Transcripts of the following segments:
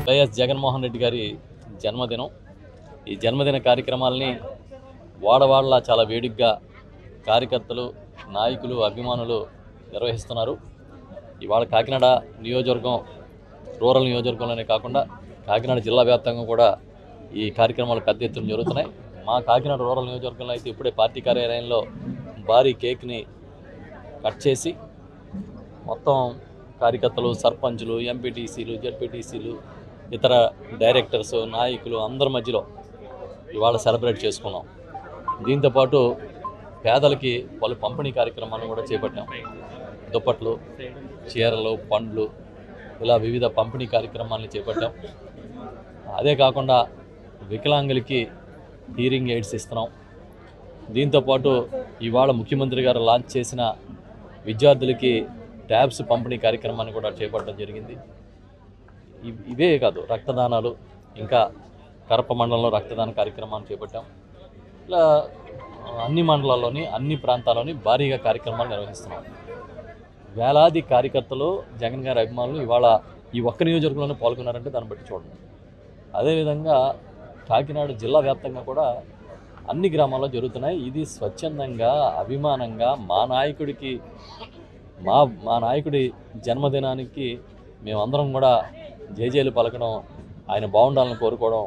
YS Jaganmohan Reddy గారి జన్మదినం. ఈ జన్మదిన కార్యక్రమాలని వాడవాడలా చాలా వేడుగ్గా కార్యకర్తలు, నాయకులు, అభిమానులు నిర్వహిస్తున్నారు. ఇవాళ కాకినాడ నియోజకవర్గం, రూరల్ నియోజకవర్గంలోనే కాకుండా కాకినాడ జిల్లా వ్యాప్తంగా కూడా ఈ కార్యక్రమాలు పెద్ద ఎత్తున జరుగుతున్నాయి. మా కాకినాడ రూరల్ నియోజకవర్గంలో అయితే ఇప్పుడే పార్టీ కార్యాలయంలో భారీ కేక్ని కట్ చేసి మొత్తం కార్యకర్తలు, సర్పంచులు, ఎంపీటీసీలు, జెడ్పీటీసీలు, ఇతర డైరెక్టర్స్, నాయకులు అందరి మధ్యలో ఇవాళ సెలబ్రేట్ చేసుకున్నాం. దీంతోపాటు పేదలకి పలు పంపిణీ కార్యక్రమాలను కూడా చేపట్టాం. దుప్పట్లు, చీరలు, పండ్లు, ఇలా వివిధ పంపిణీ కార్యక్రమాలను చేపట్టాం. అదే కాకుండా వికలాంగులకి హీరింగ్ ఎయిడ్స్ ఇస్తున్నాం. దీంతోపాటు ఇవాళ ముఖ్యమంత్రి గారు లాంచ్ చేసిన విద్యార్థులకి ట్యాబ్స్ పంపిణీ కార్యక్రమాన్ని కూడా చేపట్టడం జరిగింది. ఇవే కాదు, రక్తదానాలు, ఇంకా కరప మండలంలో రక్తదాన కార్యక్రమాన్ని చేపట్టాం. ఇలా అన్ని మండలాల్లోని, అన్ని ప్రాంతాల్లోని భారీగా కార్యక్రమాలు నిర్వహిస్తున్నాం. వేలాది కార్యకర్తలు, జగన్ గారి అభిమానులు ఇవాళ ఈ ఒక్క నియోజకవర్గంలోనే పాల్గొన్నారంటే దాన్ని బట్టి చూడండి. అదేవిధంగా కాకినాడ జిల్లా వ్యాప్తంగా కూడా అన్ని గ్రామాల్లో జరుగుతున్నాయి. ఇది స్వచ్ఛందంగా, అభిమానంగా మా నాయకుడి జన్మదినానికి మేమందరం కూడా జేజేలు పలకడం, ఆయన బాగుండాలని కోరుకోవడం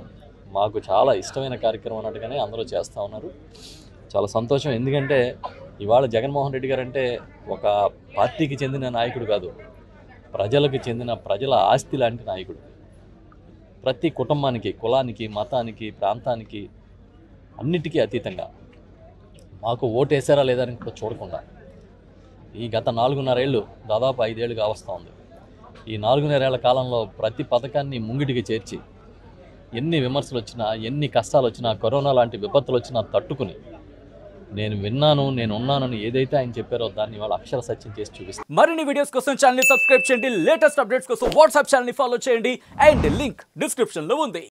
మాకు చాలా ఇష్టమైన కార్యక్రమం అన్నట్టుగానే అందరూ చేస్తూ ఉన్నారు. చాలా సంతోషం. ఎందుకంటే ఇవాళ జగన్మోహన్ రెడ్డి గారు అంటే ఒక పార్టీకి చెందిన నాయకుడు కాదు, ప్రజలకు చెందిన, ప్రజల ఆస్తి లాంటి నాయకుడు. ప్రతి కుటుంబానికి, కులానికి, మతానికి, ప్రాంతానికి అన్నిటికీ అతీతంగా మాకు ఓటేసారా లేదా అని కూడా చూడకుండా ఈ గత 4.5 ఏళ్ళు, దాదాపు 5 ఏళ్ళుగా వస్తూ ఉంది. ఈ 4.5 ఏళ్ల కాలంలో ప్రతి పథకాన్ని ముంగిటికి చేర్చి ఎన్ని విమర్శలు వచ్చినా, ఎన్ని కష్టాలు వచ్చినా, కరోనా లాంటి విపత్తులు వచ్చినా తట్టుకుని నేను విన్నాను, నేను ఉన్నానని ఏదైతే ఆయన చెప్పారో దాన్ని వాళ్ళ అక్షర సత్యం చేసి చూపిస్తారు. మరిన్ని వీడియోస్ కోసం ఛానల్ ని సబ్స్క్రైబ్ చేయండి. లేటెస్ట్ అప్డేట్స్ కోసం వాట్సాప్ ఛానల్ ని ఫాలో చేయండి. అండ్ లింక్ డిస్క్రిప్షన్ లో ఉంది.